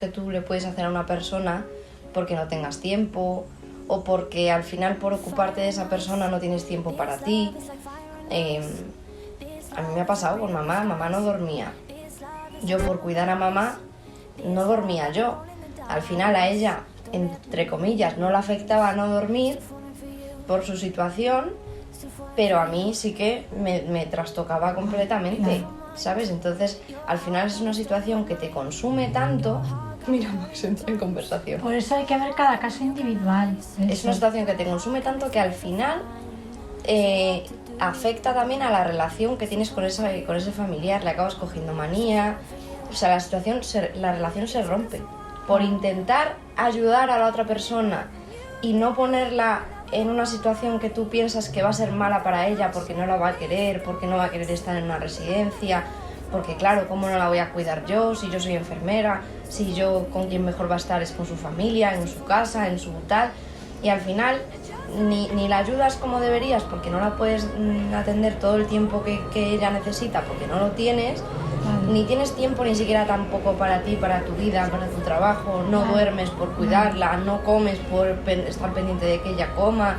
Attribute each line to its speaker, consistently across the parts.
Speaker 1: que tú le puedes hacer a una persona porque no tengas tiempo o porque al final por ocuparte de esa persona no tienes tiempo para ti. A mí me ha pasado con mamá no dormía. Yo por cuidar a mamá no dormía yo. Al final a ella, entre comillas, no le afectaba no dormir por su situación, pero a mí sí que me trastocaba completamente, ¿sabes? Entonces al final es una situación que te consume tanto. Mira, Max entra en conversación.
Speaker 2: Por eso hay que ver cada caso individual.
Speaker 1: Es una situación que te consume tanto que al final afecta también a la relación que tienes con ese familiar. Le acabas cogiendo manía. O sea, la relación se rompe. Por intentar ayudar a la otra persona y no ponerla en una situación que tú piensas que va a ser mala para ella porque no la va a querer, porque no va a querer estar en una residencia, porque claro, ¿cómo no la voy a cuidar yo si yo soy enfermera? Si yo con quien mejor va a estar es con su familia, en su casa, en su tal. Y al final ni la ayudas como deberías porque no la puedes atender todo el tiempo que ella necesita porque no lo tienes, ni tienes tiempo ni siquiera tampoco para ti, para tu vida, para tu trabajo, no duermes por cuidarla, no comes por estar pendiente de que ella coma.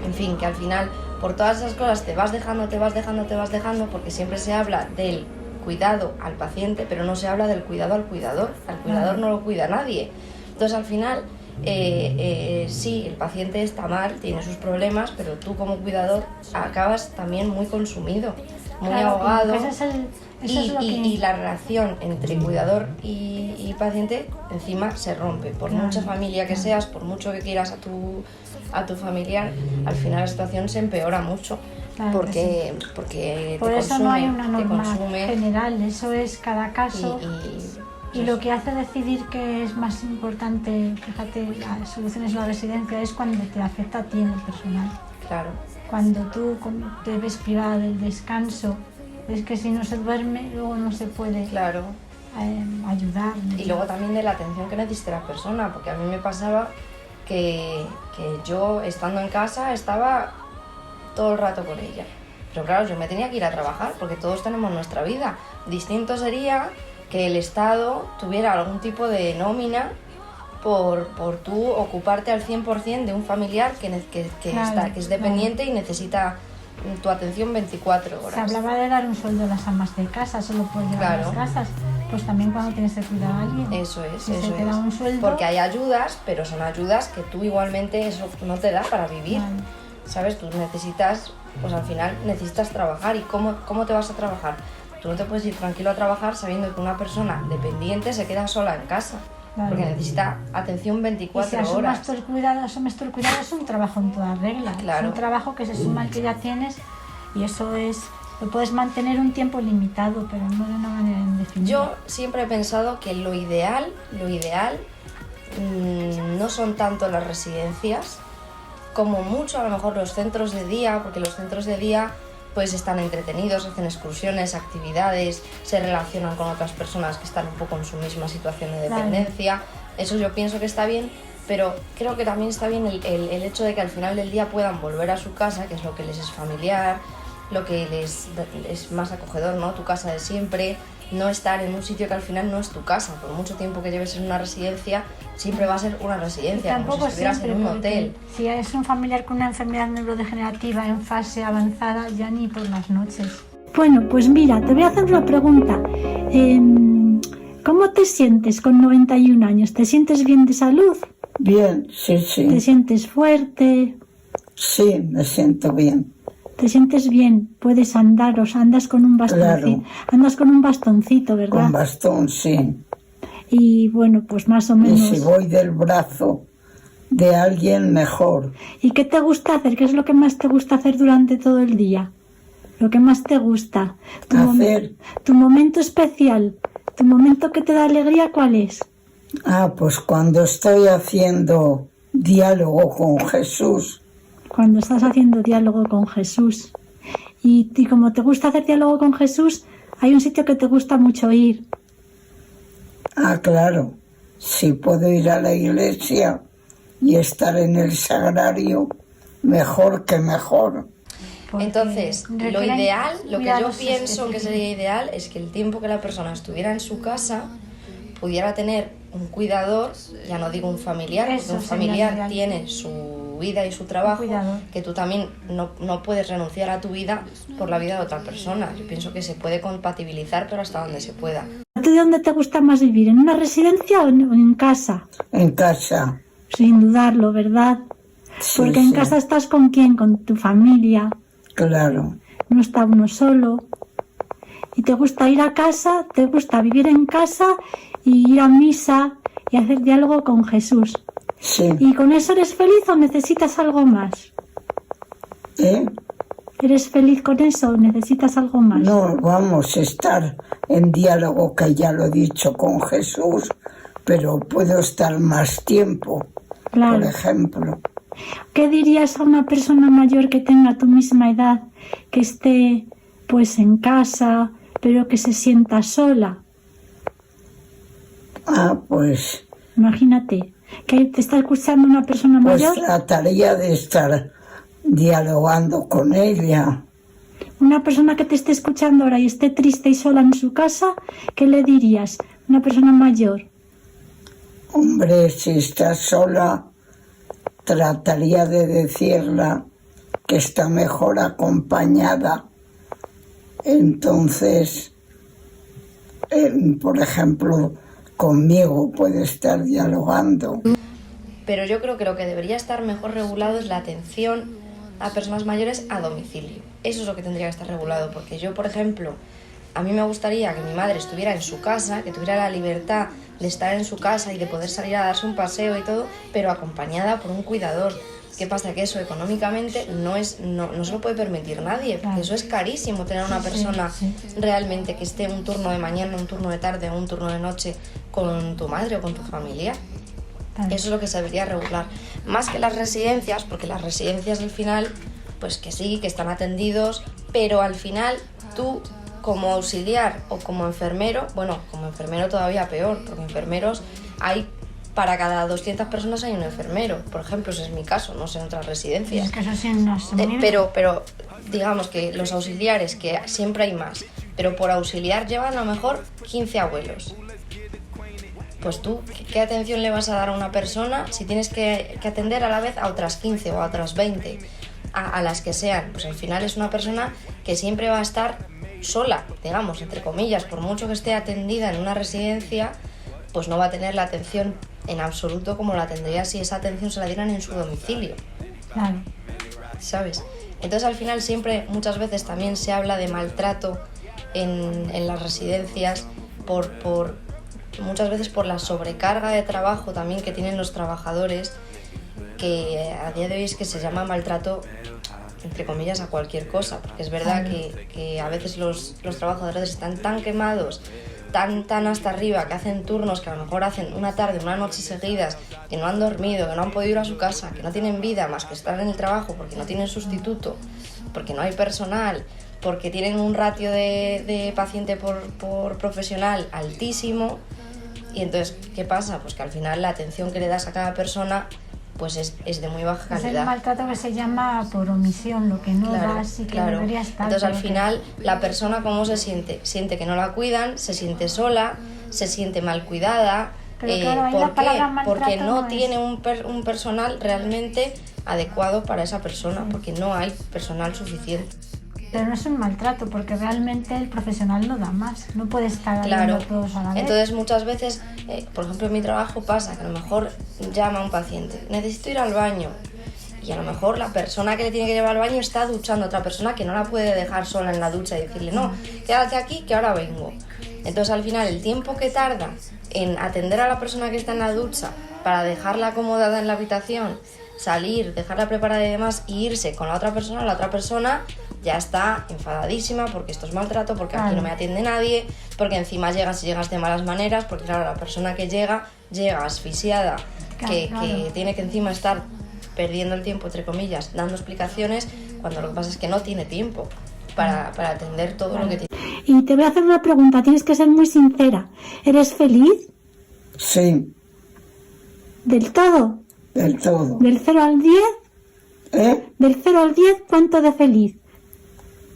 Speaker 1: En fin, que al final por todas esas cosas te vas dejando porque siempre se habla del cuidado al paciente, pero no se habla del cuidado al cuidador. Al cuidador no lo cuida nadie. Entonces al final sí, el paciente está mal, tiene sus problemas, pero tú como cuidador acabas también muy consumido, muy ahogado. Y la relación entre cuidador y paciente encima se rompe. Por mucha familia que seas, por mucho que quieras a tu familiar, al final la situación se empeora mucho. Porque
Speaker 2: por eso no hay una norma general, eso es cada caso. Y lo que hace decidir que es más importante, fíjate, las soluciones de la residencia es cuando te afecta a ti en el personal.
Speaker 1: Claro.
Speaker 2: Cuando tú te ves privada del descanso, es que si no se duerme, luego no se puede ayudar.
Speaker 1: Y luego también de la atención que necesita la persona, porque a mí me pasaba que yo estando en casa estaba todo el rato con ella. Pero claro, yo me tenía que ir a trabajar porque todos tenemos nuestra vida. Distinto sería que el Estado tuviera algún tipo de nómina por tú ocuparte al 100% de un familiar que es dependiente y necesita tu atención 24 horas.
Speaker 2: Se hablaba de dar un sueldo a las amas de casa, solo por llevar las casas. Pues también cuando tienes que cuidar a alguien.
Speaker 1: Eso es,
Speaker 2: si se te da un sueldo.
Speaker 1: Porque hay ayudas, pero son ayudas que tú igualmente eso no te da para vivir. ¿Sabes? Tú necesitas, pues al final necesitas trabajar. ¿Y cómo te vas a trabajar? Tú no te puedes ir tranquilo a trabajar sabiendo que una persona dependiente se queda sola en casa. Porque necesita atención 24 horas.
Speaker 2: Asumes todo el cuidado es un trabajo en toda regla. Es un trabajo que se suma al que ya tienes y eso lo puedes mantener un tiempo limitado, pero no de una manera indefinida.
Speaker 1: Yo siempre he pensado que lo ideal no son tanto las residencias como mucho a lo mejor los centros de día, porque los centros de día pues están entretenidos, hacen excursiones, actividades, se relacionan con otras personas que están un poco en su misma situación de dependencia. Eso yo pienso que está bien, pero creo que también está bien el hecho de que al final del día puedan volver a su casa, que es lo que les es familiar, lo que les es más acogedor, ¿no? Tu casa de siempre, no estar en un sitio que al final no es tu casa. Por mucho tiempo que lleves en una residencia, siempre va a ser una residencia, como si estuvieras en un hotel.
Speaker 2: Si es un familiar con una enfermedad neurodegenerativa en fase avanzada, ya ni por las noches. Bueno, pues mira, te voy a hacer una pregunta. ¿Cómo te sientes con 91 años? ¿Te sientes bien de salud?
Speaker 3: Bien, sí.
Speaker 2: ¿Te sientes fuerte?
Speaker 3: Sí, me siento bien.
Speaker 2: ¿Te sientes bien? ¿Puedes andar? O sea, andas con un bastoncito.
Speaker 3: Claro.
Speaker 2: Andas con un bastoncito, ¿verdad?
Speaker 3: Con bastón, sí.
Speaker 2: Y bueno, pues más o menos.
Speaker 3: Y si voy del brazo de alguien, mejor.
Speaker 2: ¿Y qué te gusta hacer? ¿Qué es lo que más te gusta hacer durante todo el día? Lo que más te gusta. Tu momento especial, tu momento que te da alegría, ¿cuál es?
Speaker 3: Pues cuando estoy haciendo diálogo con Jesús.
Speaker 2: Cuando estás haciendo diálogo con Jesús. Y como te gusta hacer diálogo con Jesús, hay un sitio que te gusta mucho ir.
Speaker 3: Claro. Si puedo ir a la iglesia y estar en el sagrario, mejor que mejor.
Speaker 1: Entonces, lo ideal, lo que yo pienso que sería ideal es que el tiempo que la persona estuviera en su casa pudiera tener un cuidador, ya no digo un familiar, porque un familiar tiene su vida y su trabajo, que tú también no puedes renunciar a tu vida por la vida de otra persona. Yo pienso que se puede compatibilizar, pero hasta donde se pueda.
Speaker 2: ¿De dónde te gusta más vivir? ¿En una residencia o en casa?
Speaker 3: En casa.
Speaker 2: Sin dudarlo, ¿verdad?
Speaker 3: Sí,
Speaker 2: porque en casa estás ¿con quién? Con tu familia.
Speaker 3: Claro.
Speaker 2: No está uno solo. Y te gusta ir a casa, te gusta vivir en casa y ir a misa y hacer diálogo con Jesús.
Speaker 3: Sí.
Speaker 2: ¿Y con eso eres feliz o necesitas algo más? ¿Eres feliz con eso o necesitas algo más?
Speaker 3: No, vamos a estar en diálogo, que ya lo he dicho, con Jesús, pero puedo estar más tiempo, por ejemplo.
Speaker 2: ¿Qué dirías a una persona mayor que tenga tu misma edad, que esté pues en casa, pero que se sienta sola?
Speaker 3: Pues...
Speaker 2: Imagínate, que te está escuchando una persona mayor.
Speaker 3: Pues trataría de estar dialogando con ella.
Speaker 2: Una persona que te esté escuchando ahora y esté triste y sola en su casa, ¿qué le dirías? Una persona mayor.
Speaker 3: Hombre, si está sola, trataría de decirla que está mejor acompañada. Entonces, por ejemplo, conmigo puede estar dialogando.
Speaker 1: Pero yo creo que lo que debería estar mejor regulado es la atención a personas mayores a domicilio. Eso es lo que tendría que estar regulado, porque yo, por ejemplo, a mí me gustaría que mi madre estuviera en su casa, que tuviera la libertad de estar en su casa y de poder salir a darse un paseo y todo, pero acompañada por un cuidador. ¿Qué pasa? Que eso económicamente no se lo puede permitir nadie, porque eso es carísimo, tener una persona realmente que esté un turno de mañana, un turno de tarde o un turno de noche con tu madre o con tu familia. Eso es lo que se debería regular. Más que las residencias, porque las residencias al final, pues que sí, que están atendidos, pero al final tú como auxiliar o como enfermero, bueno, como enfermero todavía peor, porque enfermeros hay, para cada 200 personas hay un enfermero, por ejemplo, ese es mi caso, no sé en otras residencias.
Speaker 2: Es que eso sí no es
Speaker 1: pero digamos que los auxiliares, que siempre hay más, pero por auxiliar llevan a lo mejor 15 abuelos. Pues tú, ¿qué atención le vas a dar a una persona si tienes que atender a la vez a otras 15 o a otras 20, a las que sean? Pues al final es una persona que siempre va a estar sola, digamos, entre comillas, por mucho que esté atendida en una residencia, pues no va a tener la atención en absoluto como la tendría si esa atención se la dieran en su domicilio.
Speaker 2: Claro.
Speaker 1: ¿Sabes? Entonces al final siempre, muchas veces también se habla de maltrato en las residencias muchas veces por la sobrecarga de trabajo también que tienen los trabajadores, que a día de hoy es que se llama maltrato entre comillas a cualquier cosa, porque es verdad que a veces los trabajadores están tan quemados, tan hasta arriba, que hacen turnos que a lo mejor hacen una tarde, una noche seguidas, que no han dormido, que no han podido ir a su casa, que no tienen vida más que estar en el trabajo porque no tienen sustituto, porque no hay personal, porque tienen un ratio de paciente por profesional altísimo. Y entonces, ¿qué pasa? Pues que al final la atención que le das a cada persona pues es de muy baja calidad.
Speaker 2: Es el maltrato que se llama por omisión, lo que no das y que debería estar.
Speaker 1: Entonces al final la persona ¿cómo se siente? Siente que no la cuidan, se siente sola, se siente mal cuidada.
Speaker 2: Pero claro,
Speaker 1: ¿por qué? Porque no tiene un personal realmente adecuado para esa persona, porque no hay personal suficiente.
Speaker 2: Pero no es un maltrato, porque realmente el profesional no da más, no puede estar ayudando a todos a la vez.
Speaker 1: Entonces muchas veces, por ejemplo en mi trabajo pasa que a lo mejor llama a un paciente, necesito ir al baño, y a lo mejor la persona que le tiene que llevar al baño está duchando a otra persona que no la puede dejar sola en la ducha y decirle no, quédate aquí que ahora vengo. Entonces al final el tiempo que tarda en atender a la persona que está en la ducha para dejarla acomodada en la habitación, salir, dejarla preparada y demás y irse con la otra persona ya está enfadadísima porque esto es maltrato, porque aquí no me atiende nadie, porque encima llegas de malas maneras, porque claro, la persona que llega asfixiada, que tiene que encima estar perdiendo el tiempo, entre comillas, dando explicaciones, cuando lo que pasa es que no tiene tiempo para atender todo lo que tiene.
Speaker 2: Y te voy a hacer una pregunta, tienes que ser muy sincera. ¿Eres feliz?
Speaker 3: Sí.
Speaker 2: ¿Del todo?
Speaker 3: Del todo.
Speaker 2: ¿Del 0 al 10? Del 0 al 10, ¿cuánto de feliz?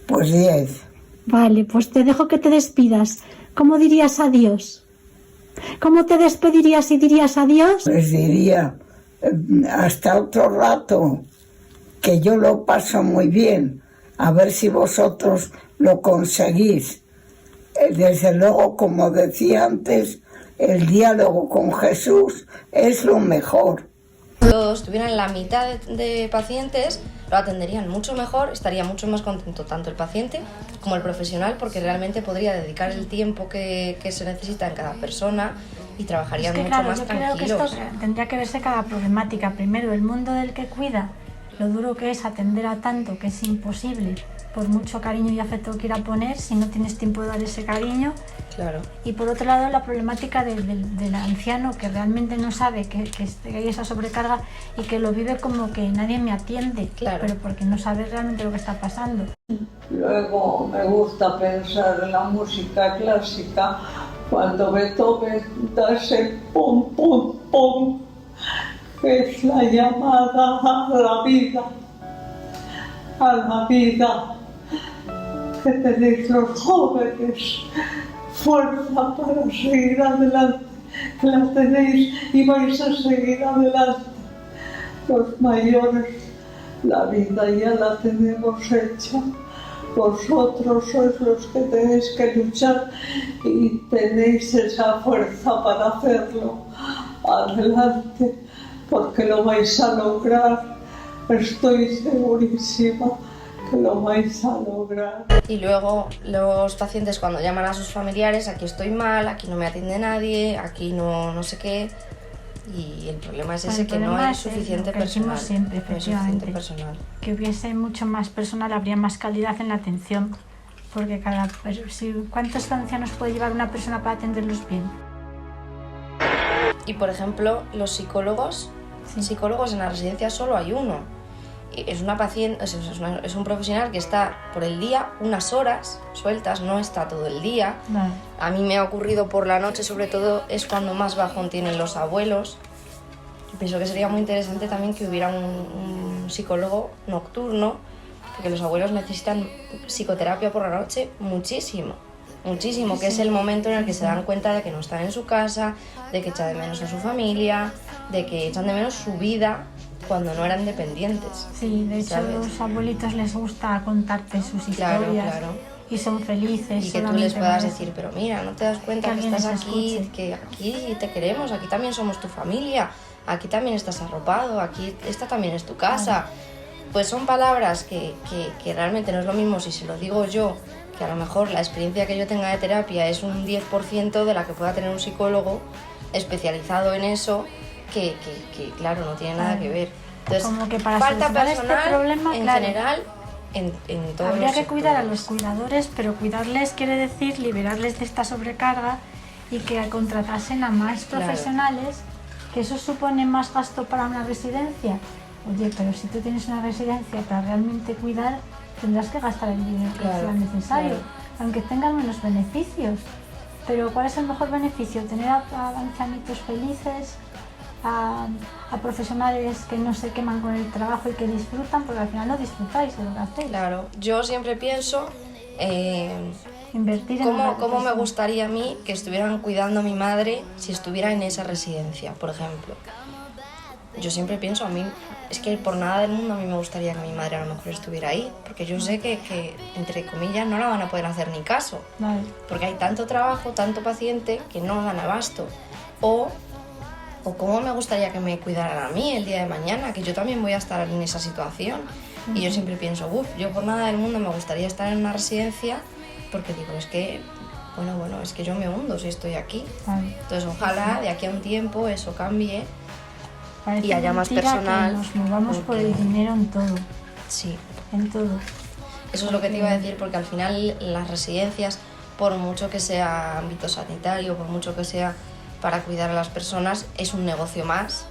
Speaker 3: Pues 10.
Speaker 2: Vale, pues te dejo que te despidas. ¿Cómo dirías adiós? ¿Cómo te despedirías y dirías adiós?
Speaker 3: Les diría, hasta otro rato, que yo lo paso muy bien, a ver si vosotros lo conseguís. Desde luego, como decía antes, el diálogo con Jesús es lo mejor.
Speaker 1: Todos tuvieran la mitad de pacientes, lo atenderían mucho mejor, estaría mucho más contento tanto el paciente como el profesional, porque realmente podría dedicar el tiempo que se necesita en cada persona y trabajarían mucho más tranquilos.
Speaker 2: Creo que esto tendría que verse cada problemática. Primero, el mundo del que cuida, lo duro que es atender a tanto, que es imposible, por mucho cariño y afecto que quiera poner, si no tienes tiempo de dar ese cariño.
Speaker 1: Claro.
Speaker 2: Y por otro lado, la problemática del anciano, que realmente no sabe que hay esa sobrecarga y que lo vive como que nadie me atiende,
Speaker 1: claro,
Speaker 2: pero porque no sabe realmente lo que está pasando.
Speaker 4: Luego me gusta pensar en la música clásica, cuando Beethoven da ese pum, pum, pum, que es la llamada a la vida, que tenéis los jóvenes, fuerza para seguir adelante, que la tenéis y vais a seguir adelante. Los mayores, la vida ya la tenemos hecha. Vosotros sois los que tenéis que luchar y tenéis esa fuerza para hacerlo. Adelante, porque lo vais a lograr. Estoy segurísima que lo vais a lograr.
Speaker 1: Y luego los pacientes, cuando llaman a sus familiares, aquí estoy mal, aquí no me atiende nadie, aquí no sé qué, y el problema es ese, que no hay suficiente personal.
Speaker 2: Siempre, efectivamente,
Speaker 1: personal.
Speaker 2: Que hubiese mucho más personal, habría más calidad en la atención, porque ¿cuántos ancianos puede llevar una persona para atenderlos bien?
Speaker 1: Y por ejemplo, los psicólogos, en la residencia solo hay uno. Es una paciente, es un profesional que está por el día unas horas sueltas, no está todo el día.
Speaker 2: No.
Speaker 1: A mí me ha ocurrido por la noche, sobre todo, es cuando más bajón tienen los abuelos. Pienso que sería muy interesante también que hubiera un psicólogo nocturno, porque los abuelos necesitan psicoterapia por la noche muchísimo, que es el momento en el que se dan cuenta de que no están en su casa, de que echan de menos a su familia, de que echan de menos su vida cuando no eran dependientes.
Speaker 2: Sí, de hecho, ¿sabes? Los abuelitos les gusta contarte sus historias.
Speaker 1: Claro.
Speaker 2: Y son felices.
Speaker 1: Y que tú les puedas decir, pero mira, no te das cuenta que estás aquí, que aquí te queremos, aquí también somos tu familia, aquí también estás arropado, aquí esta también es tu casa. Pues son palabras que realmente no es lo mismo si se lo digo yo, que a lo mejor la experiencia que yo tenga de terapia es un 10% de la que pueda tener un psicólogo especializado en eso, que claro, no tiene nada que ver. Entonces,
Speaker 2: como que para
Speaker 1: falta personal
Speaker 2: este problema,
Speaker 1: en general en todos
Speaker 2: habría
Speaker 1: los
Speaker 2: que cuidar a
Speaker 1: sectores.
Speaker 2: los cuidadores, pero cuidarles quiere decir liberarles de esta sobrecarga y que contratasen a más profesionales, que eso supone más gasto para una residencia. Oye, pero si tú tienes una residencia para realmente cuidar, tendrás que gastar el dinero que sea necesario, aunque tengan menos beneficios. Pero ¿cuál es el mejor beneficio? Tener a ancianitos felices, a profesionales que no se queman con el trabajo y que disfrutan, porque al final no disfrutáis de lo que hacéis.
Speaker 1: Claro, yo siempre pienso
Speaker 2: invertir en
Speaker 1: cómo me gustaría a mí que estuvieran cuidando a mi madre si estuviera en esa residencia, por ejemplo. Yo siempre pienso, a mí, es que por nada del mundo a mí me gustaría que mi madre a lo mejor estuviera ahí, porque yo sé que entre comillas, no la van a poder hacer ni caso.
Speaker 2: Vale.
Speaker 1: Porque hay tanto trabajo, tanto paciente, que no dan abasto. O cómo me gustaría que me cuidaran a mí el día de mañana, que yo también voy a estar en esa situación. Y yo siempre pienso, yo por nada del mundo me gustaría estar en una residencia, porque digo, es que, bueno, es que yo me hundo si estoy aquí.
Speaker 2: Vale.
Speaker 1: Entonces ojalá de aquí a un tiempo eso cambie.
Speaker 2: Parece
Speaker 1: y haya más personal.
Speaker 2: Que nos movamos por el dinero en todo.
Speaker 1: Sí.
Speaker 2: En todo.
Speaker 1: Eso es lo que te iba a decir, porque al final las residencias, por mucho que sea ámbito sanitario, por mucho que sea para cuidar a las personas, es un negocio más.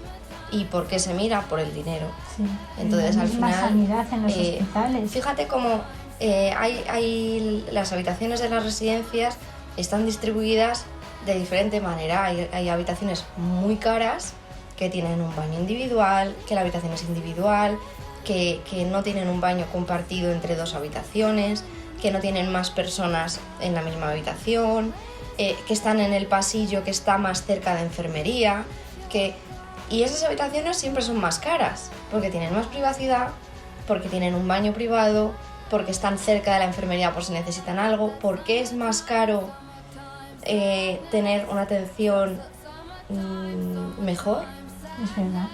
Speaker 1: ¿Y por qué se mira? Por el dinero.
Speaker 2: Sí.
Speaker 1: Entonces al final,
Speaker 2: sanidad en los hospitales.
Speaker 1: Fíjate cómo hay las habitaciones de las residencias están distribuidas de diferente manera. Hay habitaciones muy caras que tienen un baño individual, que la habitación es individual, que no tienen un baño compartido entre dos habitaciones, que no tienen más personas en la misma habitación. que están en el pasillo que está más cerca de enfermería, y esas habitaciones siempre son más caras, porque tienen más privacidad, porque tienen un baño privado, porque están cerca de la enfermería por si necesitan algo. ¿Por qué es más caro tener una atención mejor?
Speaker 2: Es verdad.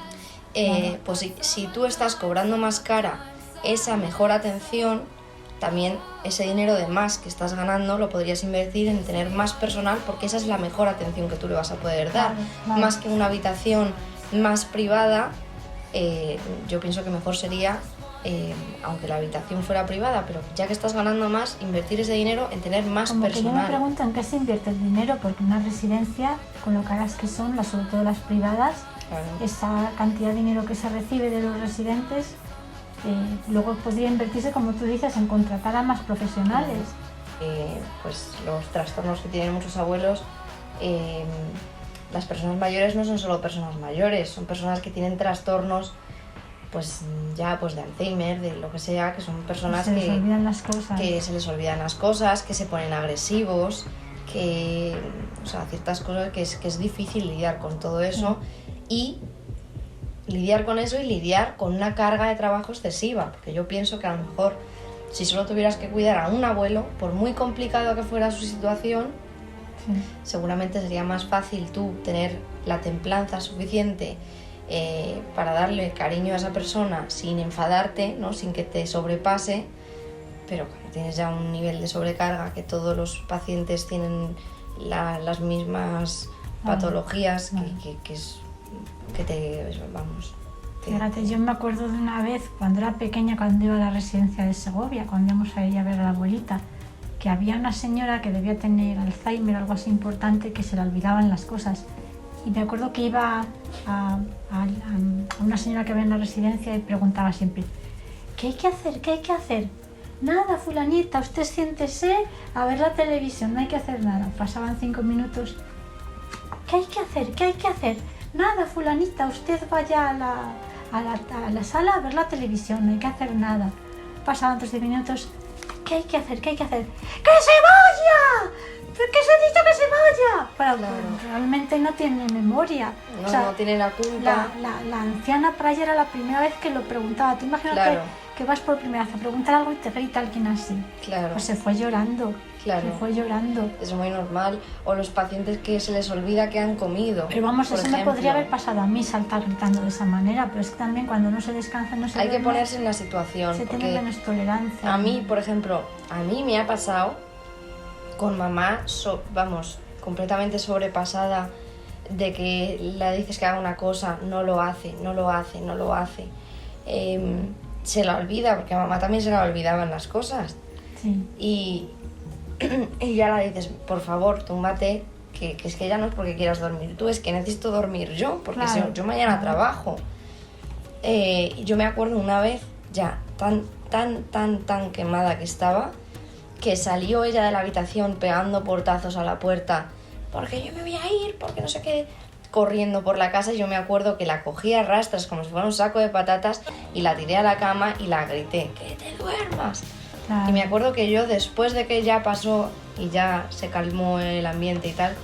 Speaker 1: Pues si tú estás cobrando más cara esa mejor atención, también ese dinero de más que estás ganando lo podrías invertir en tener más personal, porque esa es la mejor atención que tú le vas a poder dar.
Speaker 2: Claro.
Speaker 1: Más que una habitación más privada, yo pienso que mejor sería, aunque la habitación fuera privada, pero ya que estás ganando más, invertir ese dinero en tener más
Speaker 2: Como
Speaker 1: personal.
Speaker 2: Que yo me pregunto en qué se invierte el dinero, porque una residencia, con lo caras que son, sobre todo las privadas,
Speaker 1: Claro.
Speaker 2: esa cantidad de dinero que se recibe de los residentes, luego podría invertirse, como tú dices, en contratar a más profesionales.
Speaker 1: Pues los trastornos que tienen muchos abuelos, las personas mayores no son solo personas mayores, son personas que tienen trastornos pues ya pues de Alzheimer, de lo que sea, que son personas
Speaker 2: se les olvidan las cosas.
Speaker 1: Que se les olvidan las cosas, que se ponen agresivos, que, o sea, ciertas cosas que es difícil lidiar con todo eso, y lidiar con eso y lidiar con una carga de trabajo excesiva, porque yo pienso que a lo mejor si solo tuvieras que cuidar a un abuelo, por muy complicado que fuera su situación, seguramente sería más fácil tú tener la templanza suficiente para darle cariño a esa persona sin enfadarte, ¿no? Sin que te sobrepase. Pero cuando tienes ya un nivel de sobrecarga, que todos los pacientes tienen las mismas patologías, que te vamos.
Speaker 2: Fíjate, yo me acuerdo de una vez cuando era pequeña, cuando iba a la residencia de Segovia, cuando íbamos a ir a ver a la abuelita, que había una señora que debía tener Alzheimer, algo así importante, que se le olvidaban las cosas. Y me acuerdo que iba a una señora que había en la residencia y preguntaba siempre: ¿qué hay que hacer? ¿Qué hay que hacer? Nada, fulanita, usted siéntese a ver la televisión, no hay que hacer nada. Pasaban 5 minutos. ¿Qué hay que hacer? ¿Qué hay que hacer? Nada, fulanita, usted vaya a la sala a ver la televisión, no hay que hacer nada. Pasaban otros 10 minutos. ¿Qué hay que hacer? ¿Qué hay que hacer? ¡Que se vaya! ¿Qué se ha dicho que se vaya? Pero
Speaker 1: claro,
Speaker 2: realmente no tiene memoria.
Speaker 1: No,
Speaker 2: o sea,
Speaker 1: no tiene la culpa.
Speaker 2: La anciana para ella era la primera vez que lo preguntaba. Tú imagínate que vas por primera vez a preguntar algo y te grita alguien así.
Speaker 1: Claro.
Speaker 2: Pues se fue llorando.
Speaker 1: Claro.
Speaker 2: Se fue llorando.
Speaker 1: Es muy normal. O los pacientes que se les olvida que han comido.
Speaker 2: Pero vamos, eso
Speaker 1: ejemplo.
Speaker 2: me podría haber pasado a mí, saltar gritando de esa manera. Pero es que también cuando no se descansa, no se
Speaker 1: Hay que
Speaker 2: duerme,
Speaker 1: ponerse en la situación.
Speaker 2: se tiene menos tolerancia.
Speaker 1: A mí, por ejemplo, a mí me ha pasado con mamá, vamos, completamente sobrepasada, de que le dices que haga una cosa, no lo hace. Se la olvida, porque a mamá también se la olvidaban las cosas.
Speaker 2: Sí.
Speaker 1: Y ya la dices, por favor, túmbate, que es que ya no es porque quieras dormir tú, es que necesito dormir yo, porque
Speaker 2: claro,
Speaker 1: yo mañana trabajo. Yo me acuerdo una vez, ya tan quemada que estaba, que salió ella de la habitación pegando portazos a la puerta, porque yo me voy a ir, porque no sé qué, corriendo por la casa. Y yo me acuerdo que la cogí a rastras como si fuera un saco de patatas y la tiré a la cama y la grité: ¡que te duermas! Claro. Y me acuerdo que yo, después de que ya pasó y ya se calmó el ambiente y tal,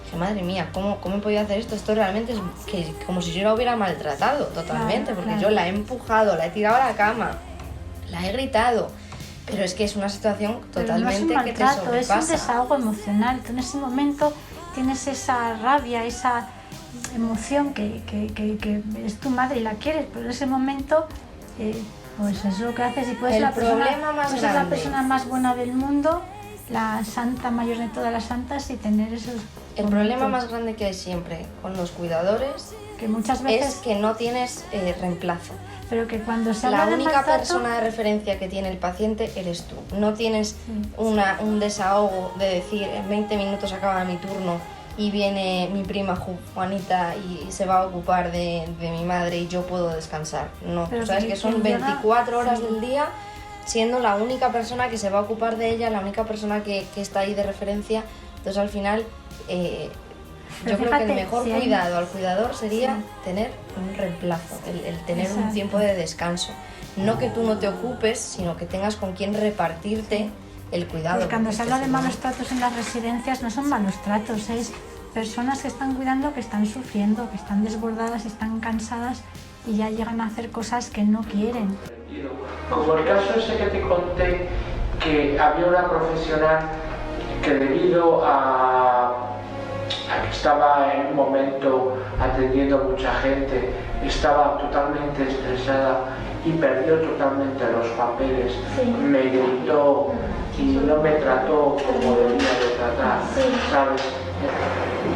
Speaker 1: dije: madre mía, ¿cómo he podido hacer esto? Esto realmente es como si yo la hubiera maltratado totalmente, porque yo la he empujado, la he tirado a la cama, la he gritado. Pero es que es una situación totalmente
Speaker 2: no
Speaker 1: que te sobrepasa.
Speaker 2: Es un desahogo emocional. Tú en ese momento tienes esa rabia, esa emoción que es tu madre y la quieres, pero en ese momento pues es lo que haces. Y puedes ser la persona más buena del mundo, la santa mayor de todas las santas, y tener esos
Speaker 1: El problema más grande que hay siempre con los cuidadores, que muchas veces, es que no tienes reemplazo.
Speaker 2: Pero que cuando se
Speaker 1: la única persona de referencia que tiene el paciente eres tú. No tienes un desahogo de decir: en 20 minutos acaba mi turno y viene mi prima Juanita y se va a ocupar de mi madre y yo puedo descansar. No, tú sabes que son 24 horas del día siendo la única persona que se va a ocupar de ella, la única persona que está ahí de referencia. Entonces al final yo creo que el mejor cuidado al cuidador sería tener un reemplazo, el tener un tiempo de descanso. No que tú no te ocupes, sino que tengas con quien repartirte el cuidado.
Speaker 2: Pues cuando se habla de malos tratos en las residencias no son malos tratos, es personas que están cuidando, que están sufriendo, que están desbordadas, están cansadas y ya llegan a hacer cosas que no quieren.
Speaker 5: Como el caso ese que te conté, que había una profesional que debido a que estaba en un momento atendiendo a mucha gente, estaba totalmente estresada y perdió totalmente los papeles, sí. Me gritó y no me trató como debía de tratar, ¿sabes?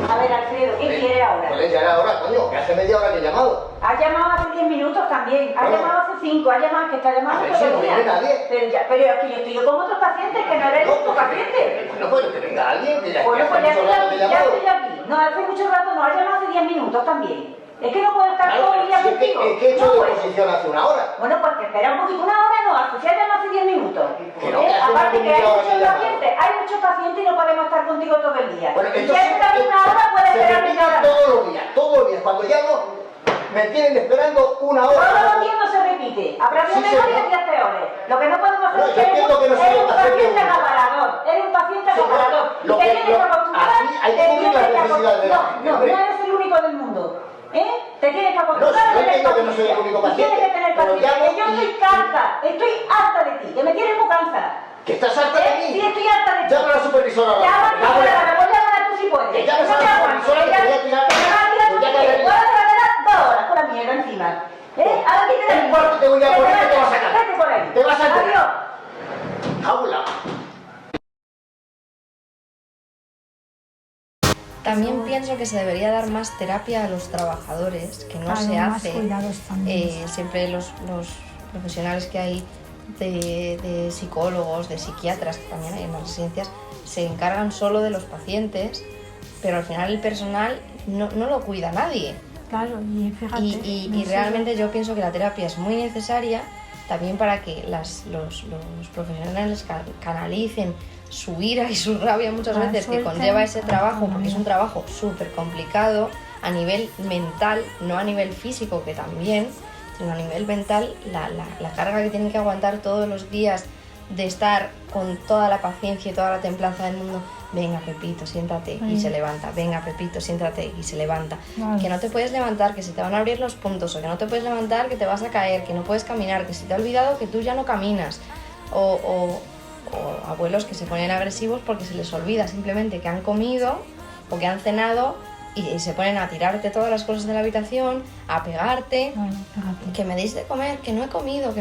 Speaker 6: A ver, Alfredo, ¿qué quiere ahora?
Speaker 7: Pues ya era hora, coño, que hace media hora que he llamado.
Speaker 6: Ha llamado hace 10 minutos también, ha llamado hace 5, ha llamado, que está llamando
Speaker 7: todo el día. Pero
Speaker 6: es que yo estoy con otros pacientes, que no eres tu paciente.
Speaker 7: No puede que venga alguien, que ya
Speaker 6: bueno,
Speaker 7: hace
Speaker 6: pues
Speaker 7: mucho rato que he llamado.
Speaker 6: Ya estoy aquí. No, hace mucho rato no, ha llamado hace 10 minutos también. Es que no puedo estar todo el día contigo.
Speaker 7: Es que he hecho de oposición hace una hora.
Speaker 6: Bueno, pues que espera un poquito, una hora no, hace ya llama hace 10 minutos.
Speaker 7: Que no,
Speaker 6: aparte que hay muchos pacientes y no podemos estar contigo todo el día.
Speaker 7: Bueno,
Speaker 6: si ya esperar una hora, puedes esperar media hora.
Speaker 7: Todos los días. Cuando llamo, me tienen esperando una hora.
Speaker 6: Todos los días no se repite. Habrá días mejores y días peores. Lo que no podemos hacer es
Speaker 7: que
Speaker 6: un paciente acaparador. Eres un paciente acaparador. Y te tienes que acostumbrar.
Speaker 7: Hay que cubrir las necesidades de la gente.
Speaker 6: No eres el único del mundo. Te tienes que acostumbrar.
Speaker 7: No, yo entiendo que no soy el único paciente.
Speaker 6: Tienes que tener paciencia. Que yo estoy harta de ti. Que me tienes muy cansada.
Speaker 7: ¿Que estás harta de mí?
Speaker 6: Sí, estoy harta de ti.
Speaker 7: Llama a la supervisora.
Speaker 6: Llama a la supervisora. Voy a llamar tú si puedes.
Speaker 7: Que llames a la supervisora que te voy a tirar.
Speaker 6: Voy a traer 2 horas con la mierda encima. Ahora aquí te
Speaker 7: un cuarto te voy a poner que te vas a sacar.
Speaker 6: Vete por ahí.
Speaker 7: Te vas a sacar.
Speaker 6: Adiós.
Speaker 7: Aula.
Speaker 1: También pienso que se debería dar más terapia a los trabajadores, que no se hace. Siempre los profesionales que hay de psicólogos, de psiquiatras, que también hay en las residencias, se encargan solo de los pacientes, pero al final el personal no lo cuida nadie.
Speaker 2: Claro, y fíjate.
Speaker 1: Y realmente yo pienso que la terapia es muy necesaria también para que los profesionales canalicen su ira y su rabia muchas veces que conlleva ese trabajo, porque es un trabajo súper complicado a nivel mental, no a nivel físico, que también, sino a nivel mental, la carga que tienen que aguantar todos los días de estar con toda la paciencia y toda la templanza del mundo. Venga, Pepito, siéntate, y se levanta. Venga, Pepito, siéntate, y se levanta. Vale. Que no te puedes levantar, que se te van a abrir los puntos, o que no te puedes levantar, que te vas a caer, que no puedes caminar, que se te ha olvidado que tú ya no caminas. O abuelos que se ponen agresivos porque se les olvida simplemente que han comido o que han cenado y se ponen a tirarte todas las cosas de la habitación, a pegarte, que me deis de comer, que no he comido,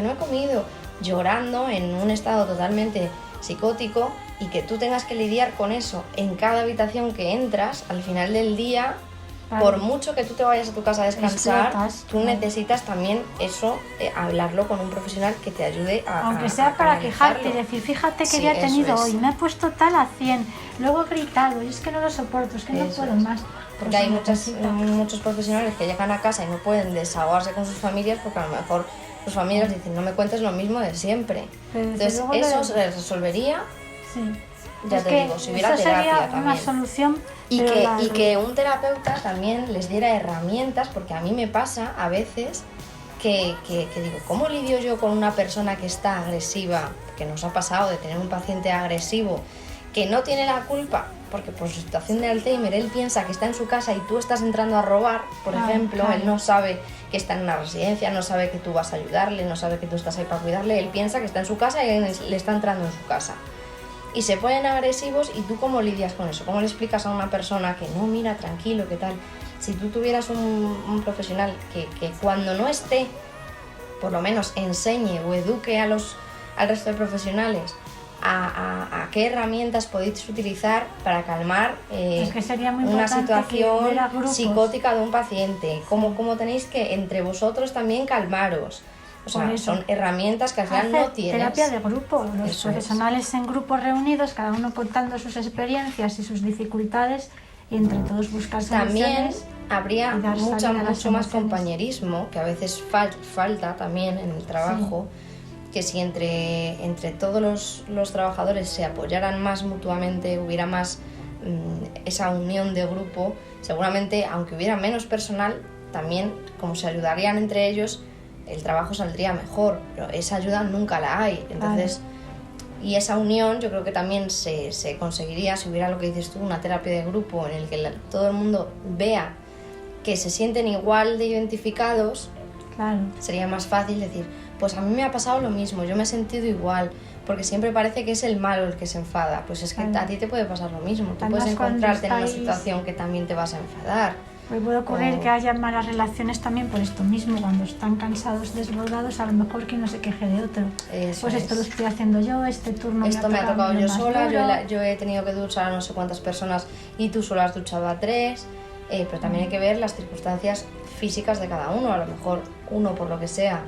Speaker 1: llorando en un estado totalmente psicótico, y que tú tengas que lidiar con eso en cada habitación que entras al final del día. Vale. Por mucho que tú te vayas a tu casa a descansar, tú necesitas también eso, hablarlo con un profesional que te ayude a
Speaker 2: aunque sea para quejarte y decir, fíjate que ya he tenido hoy, me he puesto tal a 100, luego he gritado, y es que no lo soporto, es que no puedo más.
Speaker 1: Porque hay muchos profesionales que llegan a casa y no pueden desahogarse con sus familias porque a lo mejor sus familias dicen, no me cuentes lo mismo de siempre. Pero entonces eso se resolvería. Sí. Ya te digo, si hubiera terapia también.
Speaker 2: Una solución.
Speaker 1: Y que un terapeuta también les diera herramientas, porque a mí me pasa a veces que digo, ¿cómo lidio yo con una persona que está agresiva? Que nos ha pasado de tener un paciente agresivo que no tiene la culpa, porque por su situación de Alzheimer él piensa que está en su casa y tú estás entrando a robar, por ejemplo, claro. Él no sabe que está en una residencia, no sabe que tú vas a ayudarle, no sabe que tú estás ahí para cuidarle, él piensa que está en su casa y le está entrando en su casa. Y se ponen agresivos, ¿y tú cómo lidias con eso? ¿Cómo le explicas a una persona que no, mira, tranquilo, qué tal? Si tú tuvieras un profesional que cuando no esté, por lo menos enseñe o eduque al resto de profesionales a qué herramientas podéis utilizar para calmar una situación psicótica de un paciente, cómo tenéis que entre vosotros también calmaros. O sea, son herramientas que al final no tienes.
Speaker 2: Terapia de grupo, los profesionales en grupos reunidos, cada uno contando sus experiencias y sus dificultades, y entre todos buscar soluciones.
Speaker 1: También habría mucho más compañerismo, que a veces falta también en el trabajo, que si entre todos los trabajadores se apoyaran más mutuamente, hubiera más esa unión de grupo, seguramente, aunque hubiera menos personal, también como se ayudarían entre ellos, el trabajo saldría mejor, pero esa ayuda nunca la hay. Entonces, Y esa unión yo creo que también se conseguiría si hubiera lo que dices tú, una terapia de grupo en el que todo el mundo vea que se sienten igual de identificados.
Speaker 2: Claro.
Speaker 1: Sería más fácil decir, pues a mí me ha pasado lo mismo, yo me he sentido igual, porque siempre parece que es el malo el que se enfada. Pues es que a ti te puede pasar lo mismo, tú puedes encontrarte en una situación que tamín te vas a enfadar.
Speaker 2: Pues puede ocurrir que haya malas relaciones también por esto mismo, cuando están cansados, desbordados, a lo mejor que uno se queje de otro.
Speaker 1: Eso
Speaker 2: pues esto lo estoy haciendo yo, este turno
Speaker 1: esto me ha tocado yo sola,
Speaker 2: duro.
Speaker 1: yo he tenido que duchar a no sé cuántas personas y tú solo has duchado a 3, pero también hay que ver las circunstancias físicas de cada uno. A lo mejor uno, por lo que sea,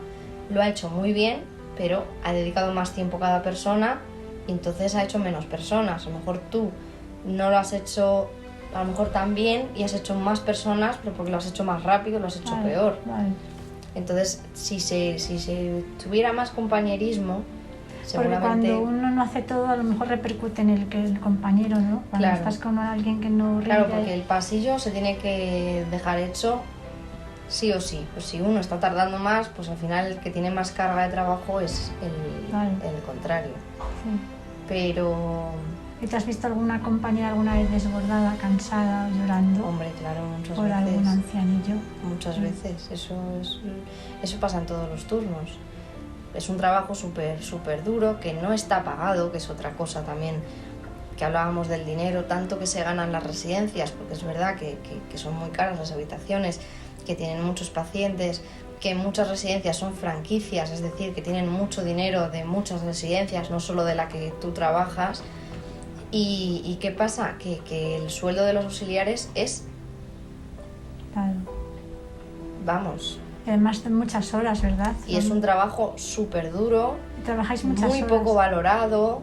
Speaker 1: lo ha hecho muy bien, pero ha dedicado más tiempo cada persona y entonces ha hecho menos personas. A lo mejor tú no lo has hecho a lo mejor tan bien y has hecho más personas, pero porque lo has hecho más rápido, lo has hecho peor. Entonces, si se tuviera más compañerismo, seguramente...
Speaker 2: Porque cuando uno no hace todo, a lo mejor repercute en el compañero, ¿no? Cuando estás con alguien que no...
Speaker 1: Claro, porque el pasillo se tiene que dejar hecho sí o sí. Pues si uno está tardando más, pues al final el que tiene más carga de trabajo es el contrario.
Speaker 2: Sí.
Speaker 1: Pero...
Speaker 2: ¿Y te has visto alguna compañera alguna vez desbordada, cansada, llorando?
Speaker 1: Hombre, claro, muchas
Speaker 2: por
Speaker 1: veces.
Speaker 2: Por algún ancianillo.
Speaker 1: Muchas veces. Eso pasa en todos los turnos. Es un trabajo súper duro, que no está pagado, que es otra cosa también, que hablábamos del dinero, tanto que se ganan las residencias, porque es verdad que son muy caras las habitaciones, que tienen muchos pacientes, que muchas residencias son franquicias, es decir, que tienen mucho dinero de muchas residencias, no solo de la que tú trabajas. ¿Y qué pasa? Que el sueldo de los auxiliares es...
Speaker 2: Claro.
Speaker 1: Vamos.
Speaker 2: Además de muchas horas, ¿verdad?
Speaker 1: Y es un trabajo súper duro.
Speaker 2: Trabajáis muchas
Speaker 1: muy
Speaker 2: horas.
Speaker 1: Poco valorado,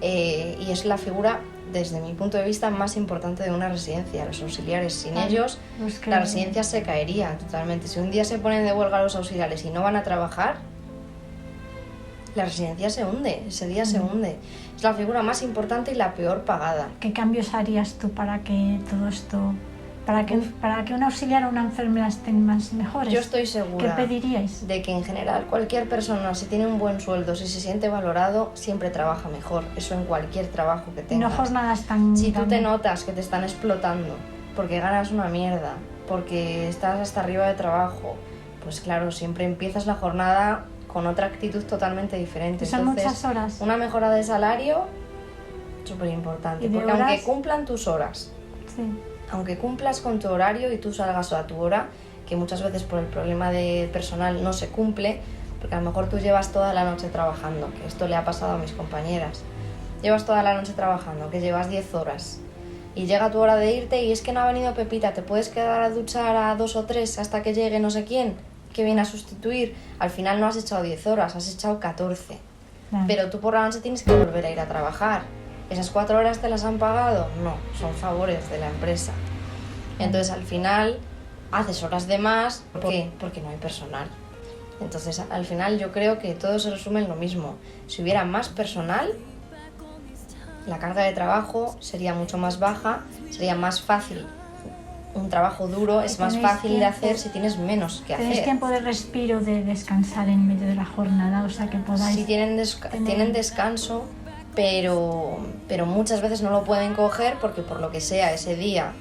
Speaker 1: y es la figura, desde mi punto de vista, más importante de una residencia. Los auxiliares, sin ellos, la residencia se caería totalmente. Si un día se ponen de huelga los auxiliares y no van a trabajar, la residencia se hunde, ese día se hunde. Es la figura más importante y la peor pagada.
Speaker 2: ¿Qué cambios harías tú para que todo esto, para que un auxiliar o una enfermera estén más mejores?
Speaker 1: Yo estoy segura.
Speaker 2: ¿Qué pediríais?
Speaker 1: De que en general cualquier persona, si tiene un buen sueldo, si se siente valorado, siempre trabaja mejor. Eso en cualquier trabajo que tengas.
Speaker 2: No jornadas tan...
Speaker 1: Si tú te notas que te están explotando porque ganas una mierda, porque estás hasta arriba de trabajo, pues claro, siempre empiezas la jornada con otra actitud totalmente diferente.
Speaker 2: Son
Speaker 1: entonces,
Speaker 2: muchas horas.
Speaker 1: Una mejora de salario, súper importante, porque
Speaker 2: horas?
Speaker 1: aunque cumplan tus horas, aunque cumplas con tu horario y tú salgas a tu hora, que muchas veces por el problema de personal no se cumple, porque a lo mejor tú llevas toda la noche trabajando, que esto le ha pasado a mis compañeras, llevas toda la noche trabajando, que llevas 10 horas, y llega tu hora de irte y es que no ha venido Pepita, te puedes quedar a duchar a 2 o 3 hasta que llegue no sé quién, que viene a sustituir. Al final no has echado 10 horas, has echado 14. Pero tú por la noche tienes que volver a ir a trabajar. ¿Esas 4 horas te las han pagado? No, son favores de la empresa. Entonces al final haces horas de más. ¿Por qué? Porque no hay personal. Entonces al final yo creo que todo se resume en lo mismo. Si hubiera más personal, la carga de trabajo sería mucho más baja, sería más fácil. Un trabajo duro es más fácil de hacer si tienes menos que hacer.
Speaker 2: Tenéis tiempo de respiro, de descansar en medio de la jornada, o sea que podáis...
Speaker 1: Sí, tienen descanso, pero muchas veces no lo pueden coger porque por lo que sea ese día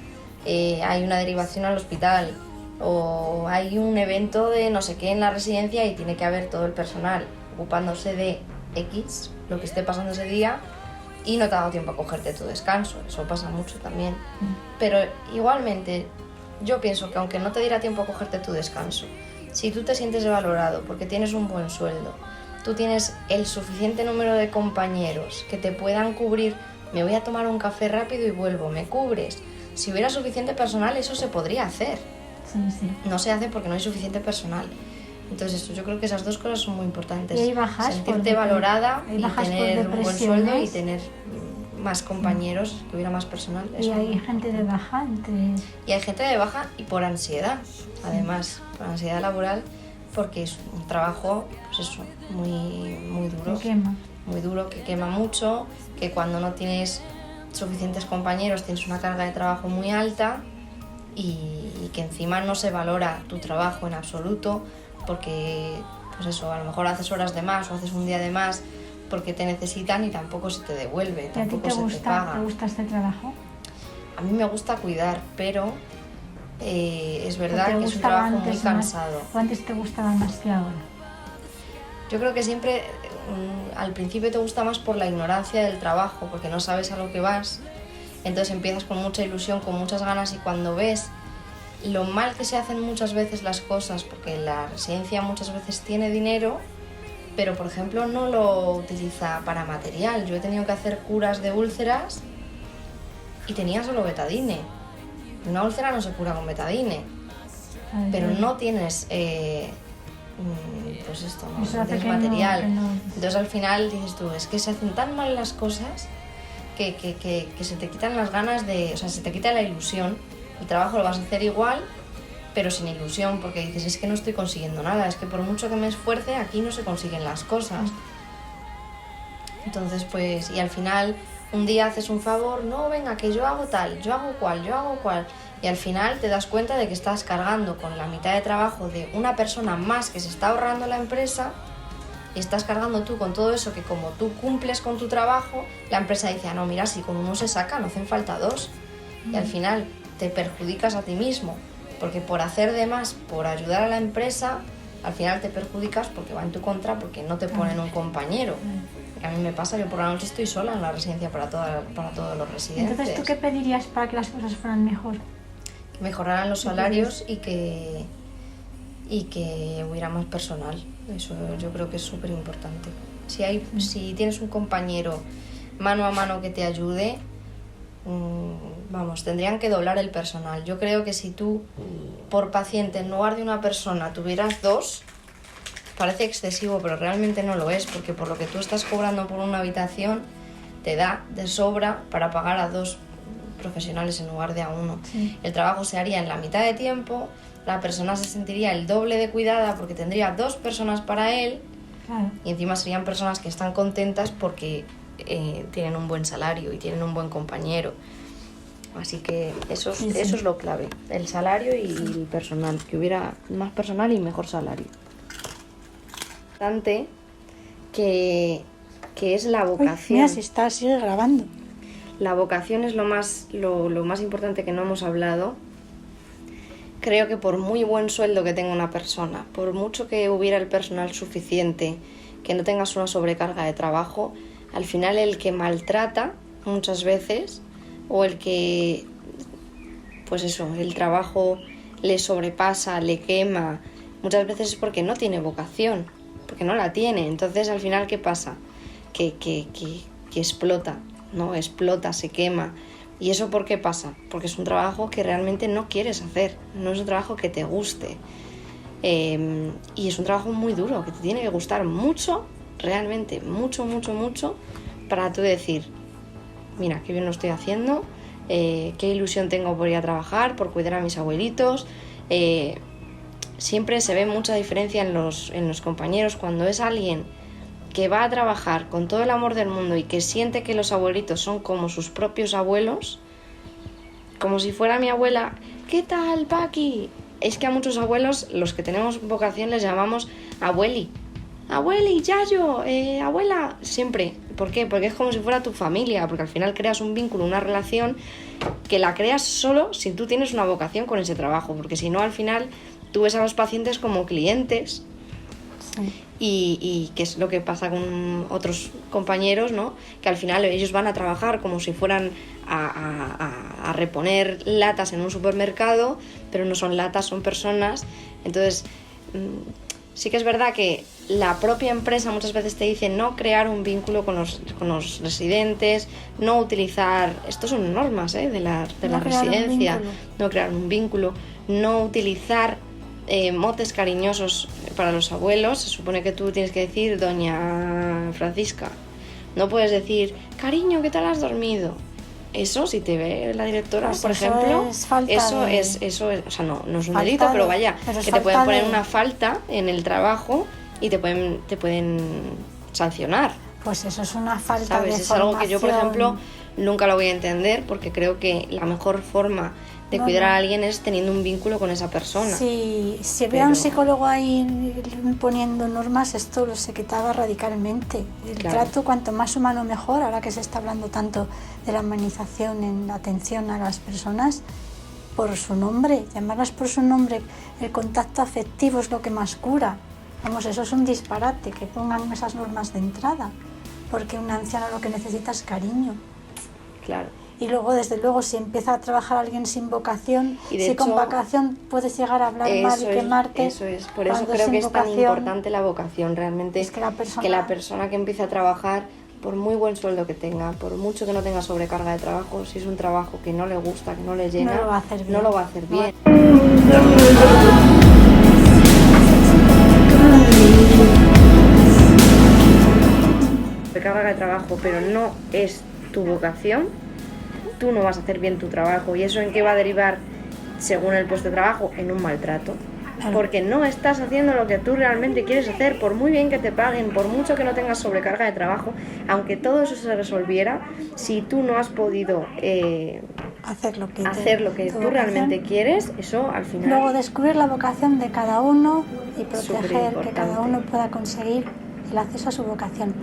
Speaker 1: hay una derivación al hospital o hay un evento de no sé qué en la residencia y tiene que haber todo el personal ocupándose de X, lo que esté pasando ese día, y no te ha dado tiempo a cogerte tu descanso. Eso pasa mucho también. Pero igualmente, yo pienso que aunque no te diera tiempo a cogerte tu descanso, si tú te sientes valorado porque tienes un buen sueldo, tú tienes el suficiente número de compañeros que te puedan cubrir, me voy a tomar un café rápido y vuelvo, me cubres. Si hubiera suficiente personal, eso se podría hacer.
Speaker 2: Sí.
Speaker 1: No se hace porque no hay suficiente personal. Entonces yo creo que esas dos cosas son muy importantes.
Speaker 2: ¿Y hay bajas?
Speaker 1: Sentirte valorada y tener un buen sueldo y tener más compañeros, que hubiera más personal.
Speaker 2: ¿Y hay gente de baja?
Speaker 1: Y hay gente de baja y por ansiedad, además, por ansiedad laboral, porque es un trabajo, pues eso, muy duro.
Speaker 2: Que quema.
Speaker 1: Muy duro, que quema mucho, que cuando no tienes suficientes compañeros tienes una carga de trabajo muy alta y que encima no se valora tu trabajo en absoluto, porque pues eso, a lo mejor haces horas de más o haces un día de más, porque te necesitan y tampoco se te devuelve,
Speaker 2: ¿Y a ti
Speaker 1: tampoco se te paga.
Speaker 2: te gusta este trabajo?
Speaker 1: A mí me gusta cuidar, pero es verdad que es un trabajo muy cansado.
Speaker 2: ¿O antes te gustaba más que ahora?
Speaker 1: Yo creo que siempre al principio te gusta más por la ignorancia del trabajo, porque no sabes a lo que vas. Entonces empiezas con mucha ilusión, con muchas ganas, y cuando ves lo mal que se hacen muchas veces las cosas, porque la residencia muchas veces tiene dinero, pero por ejemplo no lo utiliza para material. Yo he tenido que hacer curas de úlceras y tenía solo betadine. Una úlcera no se cura con betadine, pero no tienes pues esto, no tienes material. Entonces al final dices tú, es que se hacen tan mal las cosas que se te quitan las ganas de, o sea, se te quita la ilusión. El trabajo lo vas a hacer igual, pero sin ilusión, porque dices, es que no estoy consiguiendo nada, es que por mucho que me esfuerce, aquí no se consiguen las cosas. Entonces, pues, y al final, un día haces un favor, no, venga, que yo hago tal, yo hago cual, y al final te das cuenta de que estás cargando con la mitad de trabajo de una persona más que se está ahorrando la empresa, y estás cargando tú con todo eso que como tú cumples con tu trabajo, la empresa dice, ah, no, mira, si con uno se saca, no hacen falta dos. Y al final te perjudicas a ti mismo, porque por hacer de más, por ayudar a la empresa, al final te perjudicas porque va en tu contra, porque no te ponen un compañero. A mí me pasa, yo por la noche estoy sola en la residencia para todos los residentes.
Speaker 2: Entonces, ¿tú qué pedirías para que las cosas fueran mejor?
Speaker 1: Que mejoraran los salarios y que hubiera más personal. Eso yo creo que es súper importante. Si tienes un compañero mano a mano que te ayude, vamos, tendrían que doblar el personal. Yo creo que si tú, por paciente, en lugar de una persona, tuvieras dos, parece excesivo, pero realmente no lo es, porque por lo que tú estás cobrando por una habitación, te da de sobra para pagar a dos profesionales en lugar de a uno. Sí. El trabajo se haría en la mitad de tiempo, la persona se sentiría el doble de cuidada porque tendría dos personas para él, claro. Y encima serían personas que están contentas porque tienen un buen salario y tienen un buen compañero. Así que eso es lo clave, el salario y el personal, que hubiera más personal y mejor salario. Importante que es la vocación.
Speaker 2: Mira, sigue grabando.
Speaker 1: La vocación es lo más importante que no hemos hablado. Creo que por muy buen sueldo que tenga una persona, por mucho que hubiera el personal suficiente, que no tengas una sobrecarga de trabajo, al final el que maltrata muchas veces, o el que, pues eso, el trabajo le sobrepasa, le quema, muchas veces es porque no tiene vocación, porque no la tiene. Entonces al final, ¿qué pasa? Que explota, ¿no? Explota, se quema. ¿Y eso por qué pasa? Porque es un trabajo que realmente no quieres hacer, no es un trabajo que te guste. Y es un trabajo muy duro, que te tiene que gustar mucho, realmente, mucho, para tú decir, mira, qué bien lo estoy haciendo, qué ilusión tengo por ir a trabajar, por cuidar a mis abuelitos. Siempre se ve mucha diferencia en los compañeros cuando es alguien que va a trabajar con todo el amor del mundo y que siente que los abuelitos son como sus propios abuelos, como si fuera mi abuela. ¿Qué tal, Paqui? Es que a muchos abuelos, los que tenemos vocación, les llamamos abueli. Abueli, yayo, abuela, siempre. ¿Por qué? Porque es como si fuera tu familia, porque al final creas un vínculo, una relación que la creas solo si tú tienes una vocación con ese trabajo, porque si no, al final tú ves a los pacientes como clientes. Sí. Y que es lo que pasa con otros compañeros, ¿no? Que al final ellos van a trabajar como si fueran a reponer latas en un supermercado, pero no son latas, son personas. Entonces, sí que es verdad que la propia empresa muchas veces te dice no crear un vínculo con los residentes, no utilizar, estos son normas de la residencia, no crear un vínculo, no utilizar motes cariñosos para los abuelos. Se supone que tú tienes que decir doña Francisca, no puedes decir cariño, ¿qué tal has dormido? Eso, si te ve la directora, pues por ejemplo, eso es, o sea, no es un delito, pero vaya, que te pueden poner una falta en el trabajo y te pueden sancionar.
Speaker 2: Pues eso es una falta,
Speaker 1: ¿sabes?
Speaker 2: de
Speaker 1: es algo que yo, por ejemplo, nunca lo voy a entender, porque creo que la mejor forma de cuidar a alguien es teniendo un vínculo con esa persona.
Speaker 2: Si hubiera un psicólogo ahí poniendo normas, esto se quitaba radicalmente. El trato, cuanto más humano mejor, ahora que se está hablando tanto de la humanización en la atención a las personas, por su nombre, llamarlas por su nombre, el contacto afectivo es lo que más cura. Vamos, eso es un disparate, que pongan esas normas de entrada, porque un anciano lo que necesita es cariño.
Speaker 1: Claro.
Speaker 2: Y luego, desde luego, si empieza a trabajar alguien sin vocación, si con vocación puedes llegar a hablar mal y quemarte.
Speaker 1: Eso es, por eso creo que es tan importante la vocación, realmente,
Speaker 2: es que la
Speaker 1: persona que empiece a trabajar, por muy buen sueldo que tenga, por mucho que no tenga sobrecarga de trabajo, si es un trabajo que no le gusta, que no le llena,
Speaker 2: no lo va a hacer bien.
Speaker 1: No lo va a hacer bien. Sobrecarga de trabajo, pero no es tu vocación, tú no vas a hacer bien tu trabajo. ¿Y eso en qué va a derivar, según el puesto de trabajo? En un maltrato. Porque no estás haciendo lo que tú realmente quieres hacer, por muy bien que te paguen, por mucho que no tengas sobrecarga de trabajo, aunque todo eso se resolviera, si tú no has podido
Speaker 2: hacer lo que
Speaker 1: tú realmente quieres, eso al final...
Speaker 2: Luego descubrir la vocación de cada uno y proteger que cada uno pueda conseguir el acceso a su vocación.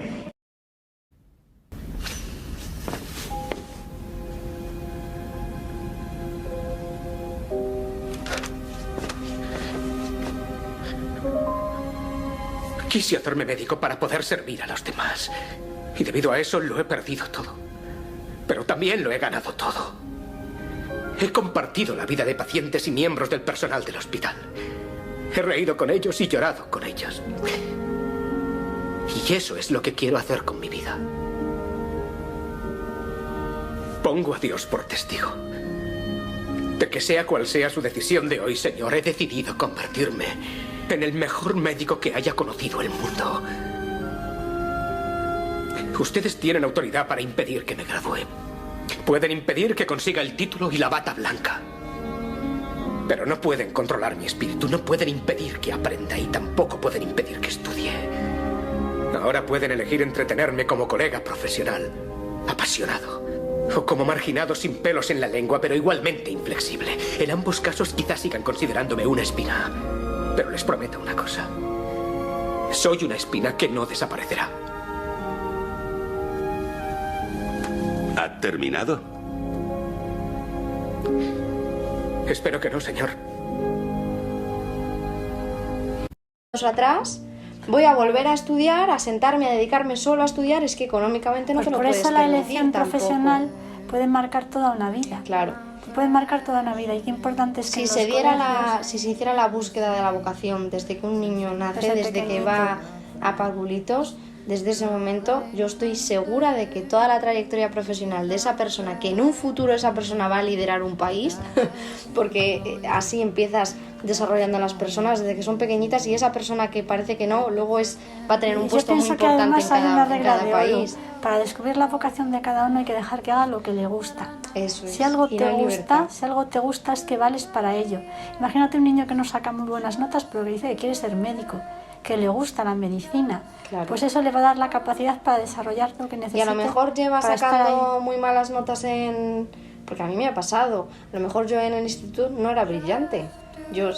Speaker 8: Quise hacerme médico para poder servir a los demás. Y debido a eso lo he perdido todo. Pero también lo he ganado todo. He compartido la vida de pacientes y miembros del personal del hospital. He reído con ellos y llorado con ellos. Y eso es lo que quiero hacer con mi vida. Pongo a Dios por testigo de que sea cual sea su decisión de hoy, Señor, he decidido convertirme en el mejor médico que haya conocido el mundo. Ustedes tienen autoridad para impedir que me gradúe. Pueden impedir que consiga el título y la bata blanca. Pero no pueden controlar mi espíritu, no pueden impedir que aprenda y tampoco pueden impedir que estudie. Ahora pueden elegir entretenerme como colega profesional, apasionado, o como marginado sin pelos en la lengua, pero igualmente inflexible. En ambos casos quizás sigan considerándome una espina. Pero les prometo una cosa. Soy una espina que no desaparecerá.
Speaker 9: ¿Ha terminado?
Speaker 8: Espero que no, señor.
Speaker 1: Atrás, voy a volver a estudiar, a sentarme, a dedicarme solo a estudiar, es que económicamente no te lo puedes permitir.
Speaker 2: Por eso la elección profesional puede marcar toda una vida.
Speaker 1: Claro.
Speaker 2: Puede marcar toda una vida y qué importante es que
Speaker 1: si se hiciera la búsqueda de la vocación desde que un niño nace, desde que va a parvulitos, desde ese momento yo estoy segura de que toda la trayectoria profesional de esa persona, que en un futuro esa persona va a liderar un país, porque así empiezas desarrollando a las personas desde que son pequeñitas, y esa persona que parece que no, luego va a tener un puesto muy importante en cada país.
Speaker 2: Para descubrir la vocación de cada uno hay que dejar que haga lo que le gusta.
Speaker 1: Eso es.
Speaker 2: Si algo te gusta es que vales para ello. Imagínate un niño que no saca muy buenas notas pero que dice que quiere ser médico, que le gusta la medicina.
Speaker 1: Claro.
Speaker 2: Pues eso le va a dar la capacidad para desarrollar lo que necesita.
Speaker 1: Y a lo mejor lleva sacando muy malas notas porque a mí me ha pasado. A lo mejor yo en el instituto no era brillante. Yo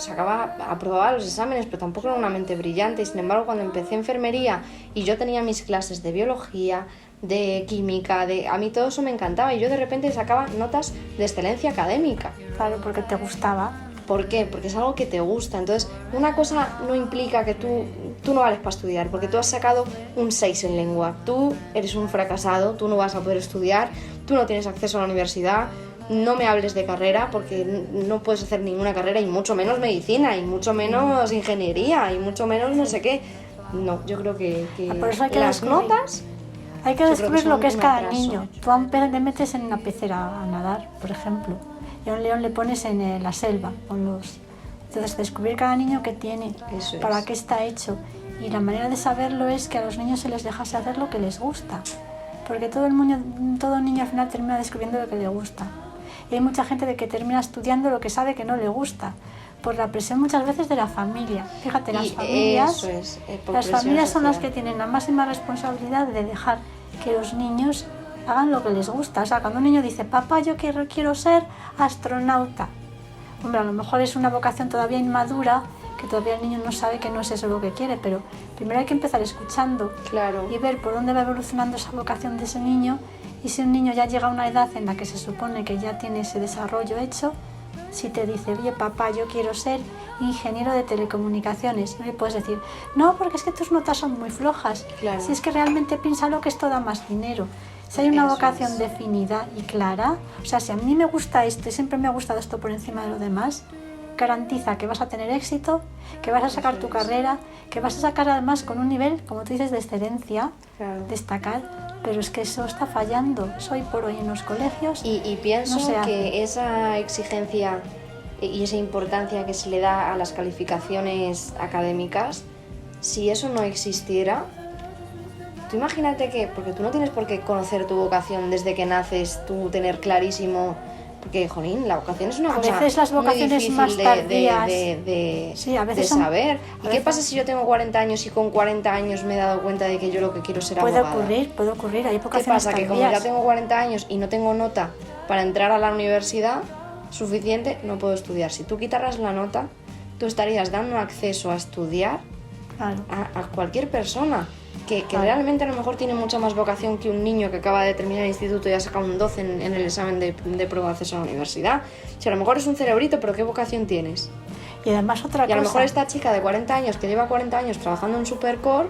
Speaker 1: aprobaba los exámenes, pero tampoco era una mente brillante. Y sin embargo, cuando empecé enfermería y yo tenía mis clases de biología, de química, a mí todo eso me encantaba. Y yo de repente sacaba notas de excelencia académica.
Speaker 2: Claro, porque te gustaba.
Speaker 1: ¿Por qué? Porque es algo que te gusta. Entonces, una cosa no implica que tú no vales para estudiar, porque tú has sacado un 6 en lengua. Tú eres un fracasado, tú no vas a poder estudiar, tú no tienes acceso a la universidad. No me hables de carrera, porque no puedes hacer ninguna carrera, y mucho menos medicina, y mucho menos ingeniería, y mucho menos no sé qué. No, yo creo que
Speaker 2: por eso hay que
Speaker 1: las notas...
Speaker 2: Hay que descubrir lo que es cada niño. Tú a un pez le metes en una pecera a nadar, por ejemplo, y a un león le pones en la selva. Entonces, descubrir cada niño qué tiene, para qué está hecho. Y la manera de saberlo es que a los niños se les dejase hacer lo que les gusta. Porque todo niño al final termina descubriendo lo que le gusta. Y hay mucha gente de que termina estudiando lo que sabe que no le gusta, por la presión muchas veces de la familia. Fíjate, las familias son las que tienen la máxima responsabilidad de dejar que los niños hagan lo que les gusta. O sea, cuando un niño dice, papá, yo quiero ser astronauta, hombre, a lo mejor es una vocación todavía inmadura, que todavía el niño no sabe que no es eso lo que quiere, pero primero hay que empezar escuchando y ver por dónde va evolucionando esa vocación de ese niño, y si un niño ya llega a una edad en la que se supone que ya tiene ese desarrollo hecho, si te dice, oye papá, yo quiero ser ingeniero de telecomunicaciones, no le puedes decir, no, porque es que tus notas son muy flojas, si es que realmente piénsalo que esto da más dinero. Si hay una vocación definida y clara, o sea, si a mí me gusta esto y siempre me ha gustado esto por encima de lo demás, garantiza que vas a tener éxito, que vas a sacar tu carrera, que vas a sacar además con un nivel, como tú dices, de excelencia, destacar, pero es que eso está fallando, eso hoy por hoy en los colegios.
Speaker 1: Y pienso que esa exigencia y esa importancia que se le da a las calificaciones académicas, si eso no existiera, tú imagínate que, porque tú no tienes por qué conocer tu vocación desde que naces, tú tener clarísimo, porque, jolín, la vocación es una cosa
Speaker 2: a veces las vocaciones
Speaker 1: muy difícil
Speaker 2: más tardías,
Speaker 1: de
Speaker 2: a veces
Speaker 1: saber. ¿Y qué pasa si yo tengo 40 años y con 40 años me he dado cuenta de que yo lo que quiero es ser abogada?
Speaker 2: Puede ocurrir, hay vocaciones
Speaker 1: ¿Qué pasa?
Speaker 2: tardías.
Speaker 1: Que como ya tengo 40 años y no tengo nota para entrar a la universidad suficiente, no puedo estudiar. Si tú quitaras la nota, tú estarías dando acceso a estudiar a cualquier persona que realmente a lo mejor tiene mucha más vocación que un niño que acaba de terminar el instituto y ha sacado un 12 en el examen de prueba de acceso a la universidad. O sea, a lo mejor es un cerebrito, pero ¿qué vocación tienes?
Speaker 2: Y además otra cosa.
Speaker 1: Y a lo mejor esta chica de 40 años que lleva 40 años trabajando en Supercore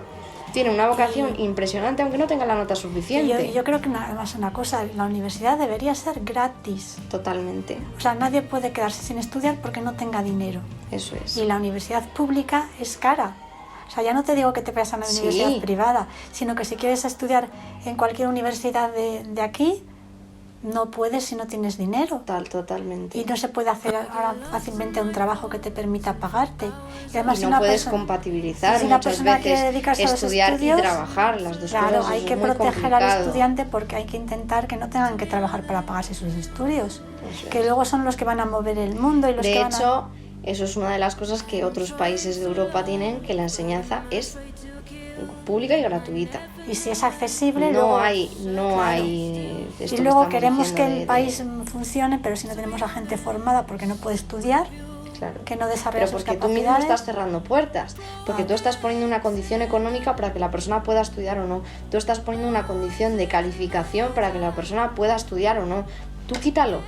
Speaker 1: tiene una vocación impresionante, aunque no tenga la nota suficiente.
Speaker 2: Yo creo que además una cosa, la universidad debería ser gratis.
Speaker 1: Totalmente.
Speaker 2: O sea, nadie puede quedarse sin estudiar porque no tenga dinero.
Speaker 1: Eso es.
Speaker 2: Y la universidad pública es cara. O sea, ya no te digo que te vayas a una universidad privada, sino que si quieres estudiar en cualquier universidad de aquí, no puedes si no tienes dinero.
Speaker 1: Totalmente.
Speaker 2: Y no se puede hacer ahora fácilmente un trabajo que te permita pagarte. Y además
Speaker 1: no puedes compatibilizar muchas veces estudiar y trabajar, las dos cosas.
Speaker 2: Claro, hay que proteger al estudiante porque hay que intentar que no tengan que trabajar para pagarse sus estudios, que luego son los que van a mover el mundo y los que van a...
Speaker 1: De hecho, eso es una de las cosas que otros países de Europa tienen, que la enseñanza es pública y gratuita.
Speaker 2: Y si es accesible,
Speaker 1: no
Speaker 2: luego...
Speaker 1: hay
Speaker 2: y luego queremos que el país funcione, pero si no tenemos a gente formada porque no puede estudiar, que no desarrolla sus capacidades...
Speaker 1: Pero porque tú mismo estás cerrando puertas, porque tú estás poniendo una condición económica para que la persona pueda estudiar o no, tú estás poniendo una condición de calificación para que la persona pueda estudiar o no. Tú quítalo.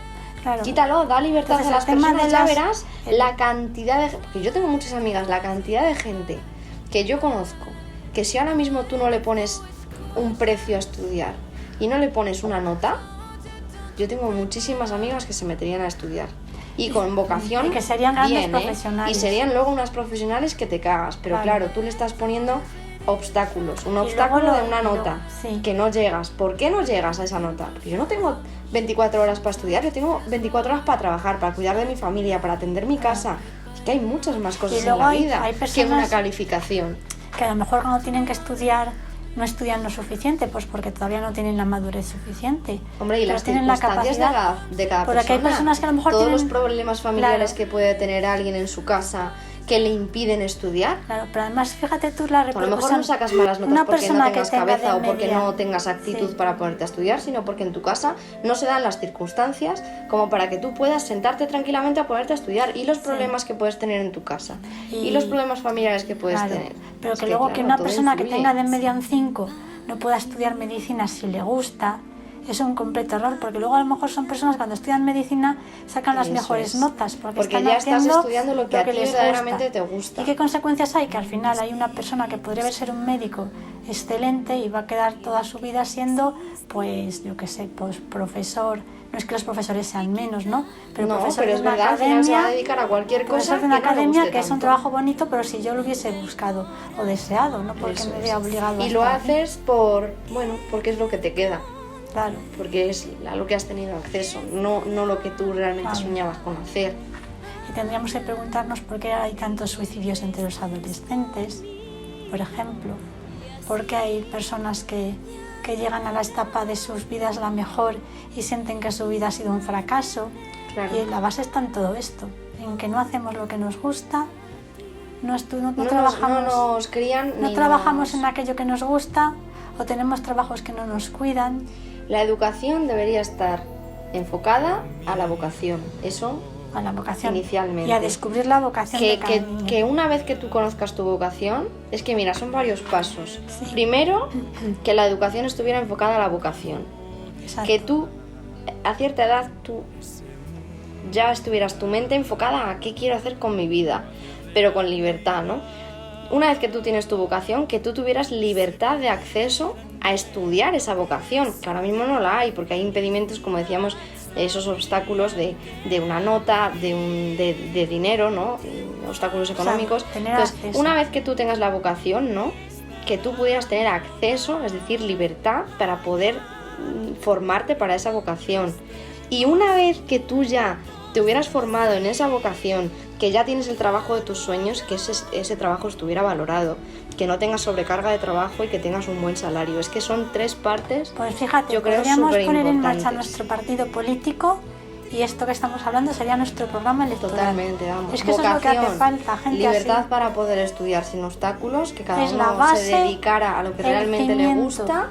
Speaker 1: Quítalo, da libertad a las personas, ya verás la cantidad de... Porque yo tengo muchas amigas, la cantidad de gente que yo conozco, que si ahora mismo tú no le pones un precio a estudiar y no le pones una nota, yo tengo muchísimas amigas que se meterían a estudiar y con vocación
Speaker 2: y que serían grandes profesionales.
Speaker 1: Y serían luego unas profesionales que te cagas, pero claro, tú le estás poniendo obstáculos, un obstáculo de una nota que no llegas. ¿Por qué no llegas a esa nota? Porque yo no tengo 24 horas para estudiar, yo tengo 24 horas para trabajar, para cuidar de mi familia, para atender mi casa. Es que hay muchas más cosas en la vida que una calificación.
Speaker 2: Que a lo mejor cuando tienen que estudiar no estudian lo suficiente, pues porque todavía no tienen la madurez suficiente.
Speaker 1: Hombre, y las circunstancias de cada persona.
Speaker 2: Porque hay personas que a lo mejor
Speaker 1: todos los problemas familiares que puede tener alguien en su casa que le impiden estudiar.
Speaker 2: Claro, pero además fíjate tú la repercusión.
Speaker 1: A lo mejor no sacas malas notas porque no tengas cabeza o porque no tengas actitud para ponerte a estudiar, sino porque en tu casa no se dan las circunstancias como para que tú puedas sentarte tranquilamente a ponerte a estudiar, y los problemas que puedes tener en tu casa y los problemas familiares que puedes tener.
Speaker 2: Pero que luego que una persona que tenga de media un 5 no pueda estudiar medicina si le gusta, es un completo error, porque luego a lo mejor son personas cuando estudian medicina sacan las mejores notas porque están
Speaker 1: ya estás
Speaker 2: haciendo
Speaker 1: estudiando lo que a ti verdaderamente te gusta.
Speaker 2: ¿Y qué consecuencias hay? Que al final hay una persona que podría ser un médico excelente y va a quedar toda su vida siendo, pues yo qué sé, pues profesor. No es que los profesores sean menos, ¿no? Pero profesor de una academia,
Speaker 1: se va a dedicar a cualquier cosa
Speaker 2: de una academia que es un trabajo bonito, pero si yo lo hubiese buscado o deseado, no porque me vea obligado a
Speaker 1: y lo haces porque es lo que te queda.
Speaker 2: Claro.
Speaker 1: Porque es a lo que has tenido acceso, no lo que tú realmente soñabas con hacer.
Speaker 2: Y tendríamos que preguntarnos por qué hay tantos suicidios entre los adolescentes, por ejemplo. ¿Por qué hay personas que llegan a la etapa de sus vidas la mejor y sienten que su vida ha sido un fracaso? Y la base está en todo esto, en que no hacemos lo que nos gusta, no trabajamos en aquello que nos gusta, o tenemos trabajos que no nos cuidan.
Speaker 1: La educación debería estar enfocada a la vocación, eso
Speaker 2: a la vocación
Speaker 1: inicialmente.
Speaker 2: Y a descubrir la vocación de cada niño.
Speaker 1: Que una vez que tú conozcas tu vocación, es que mira, son varios pasos. Sí. Primero, que la educación estuviera enfocada a la vocación. Exacto. Que tú, a cierta edad, tú ya estuvieras tu mente enfocada a qué quiero hacer con mi vida, pero con libertad, ¿no? Una vez que tú tienes tu vocación, que tú tuvieras libertad de acceso a estudiar esa vocación, que ahora mismo no la hay, porque hay impedimentos, como decíamos, esos obstáculos de una nota, de dinero, ¿no? Obstáculos económicos. O sea, entonces, una vez que tú tengas la vocación, ¿no? Que tú pudieras tener acceso, es decir, libertad para poder formarte para esa vocación. Y una vez que tú ya te hubieras formado en esa vocación, que ya tienes el trabajo de tus sueños, que ese trabajo estuviera valorado, que no tengas sobrecarga de trabajo y que tengas un buen salario. Es que son 3 partes.
Speaker 2: Pues fíjate, yo creo podríamos poner en marcha nuestro partido político y esto que estamos hablando sería nuestro programa electoral.
Speaker 1: Totalmente, vamos.
Speaker 2: Es que vocación, eso es lo que hace falta, gente
Speaker 1: libertad
Speaker 2: así.
Speaker 1: Para poder estudiar sin obstáculos, que cada
Speaker 2: es
Speaker 1: uno se dedicara a lo que realmente le gusta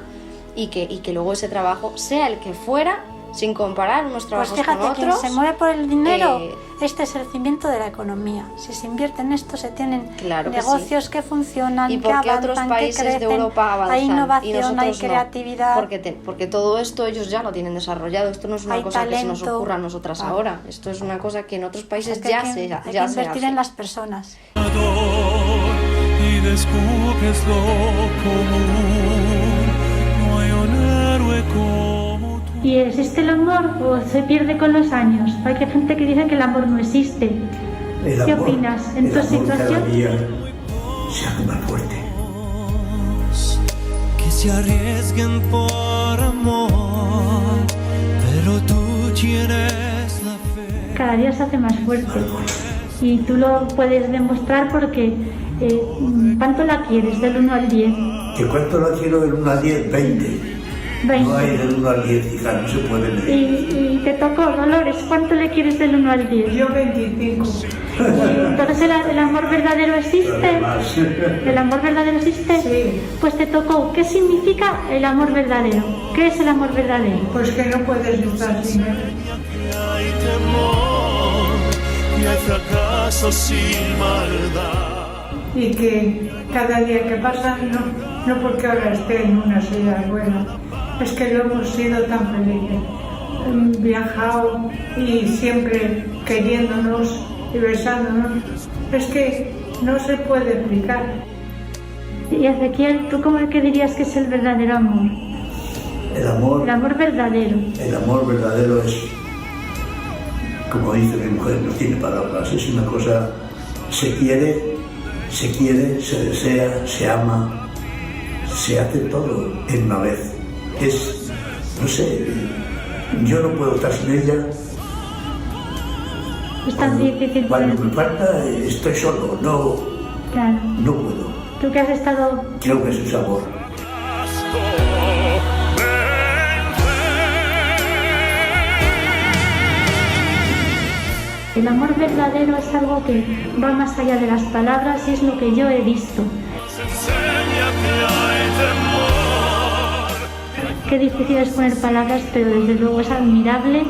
Speaker 1: y que luego ese trabajo, sea el que fuera, sin comparar unos trabajos
Speaker 2: pues fíjate,
Speaker 1: con otros.
Speaker 2: Quien se mueve por el dinero, este es el cimiento de la economía. Si se invierte en esto, se tienen negocios que funcionan,
Speaker 1: ¿y por qué
Speaker 2: avanzan,
Speaker 1: otros países de Europa avanzan?
Speaker 2: Hay innovación,
Speaker 1: y nosotros
Speaker 2: hay creatividad.
Speaker 1: No? Porque todo esto ellos ya lo tienen desarrollado. Esto no es una cosa
Speaker 2: talento,
Speaker 1: que se nos ocurra a nosotras ahora. Esto es una cosa que en otros países
Speaker 2: hay que invertir en las personas.
Speaker 10: Y descubres lo común, no hay un héroe como tú.
Speaker 11: ¿Y existe el amor o se pierde con los años? Hay gente que dice que el amor no existe. ¿Qué opinas en tu situación?
Speaker 12: Cada día se hace más fuerte.
Speaker 10: Que se arriesguen por amor, pero tú tienes la fe.
Speaker 11: Cada día se hace más fuerte. Y tú lo puedes demostrar porque ¿cuánto la quieres del 1 al 10?
Speaker 12: ¿Que cuánto la quiero del 1 al 10? 20. No hay del 1 al 10, hija, no se puede leer.
Speaker 11: ¿Y te tocó, Dolores? ¿Cuánto le quieres del 1 al 10?
Speaker 4: Yo 25.
Speaker 11: Entonces el amor verdadero existe. ¿El amor verdadero existe?
Speaker 4: Sí.
Speaker 11: Pues te tocó. ¿Qué significa el amor verdadero? ¿Qué es el amor verdadero?
Speaker 4: Pues que no puedes estar sin él.
Speaker 10: Hay temor y hay fracaso sin maldad.
Speaker 4: Y que cada día que pasa, no porque ahora esté en una silla buena, es que lo hemos sido tan felices, viajado y siempre queriéndonos y besándonos, es que no se puede explicar.
Speaker 11: Y Ezequiel, ¿tú cómo que dirías que es el verdadero amor?
Speaker 12: El amor
Speaker 11: verdadero.
Speaker 12: El amor verdadero es, como dice mi mujer, no tiene palabras, es una cosa, se quiere, se desea, se ama, se hace todo en una vez. Es, no sé, yo no puedo estar sin ella.
Speaker 11: Es tan difícil.
Speaker 12: Cuando me falta, estoy solo,
Speaker 11: claro.
Speaker 12: No puedo.
Speaker 11: ¿Tú que has estado?
Speaker 12: Creo que es su sabor.
Speaker 11: El amor verdadero es algo que va más allá de las palabras y es lo que yo he visto. Qué difícil es poner palabras, pero desde luego es admirable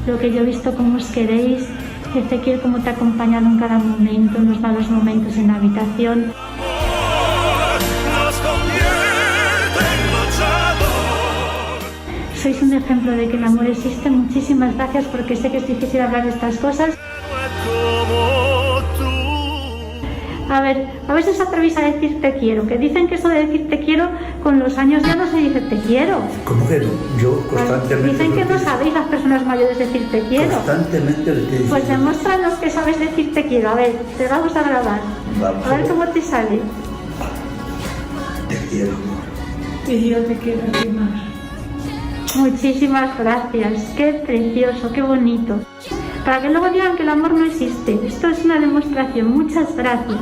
Speaker 11: lo que yo he visto, cómo os queréis. Ezequiel, cómo te ha acompañado en cada momento, en los malos momentos en la habitación. Sois un ejemplo de que el amor existe. Muchísimas gracias, porque sé que es difícil hablar de estas cosas. A ver si os atrevéis a decir te quiero, que dicen que eso de decir te quiero con los años ya no se dice te quiero.
Speaker 12: ¿Cómo que no? Yo constantemente...
Speaker 11: Dicen que no sabéis las personas mayores decir te quiero.
Speaker 12: Constantemente le estoy diciendo.
Speaker 11: Pues demuéstranos que sabes decir te quiero. A ver, te vamos a grabar.
Speaker 12: Vamos.
Speaker 11: A ver cómo te sale.
Speaker 12: Te quiero.
Speaker 4: Y yo te quiero a ti más.
Speaker 11: Muchísimas gracias. Qué precioso, qué bonito. Para que luego digan que el amor no existe. Esto es una demostración. Muchas gracias.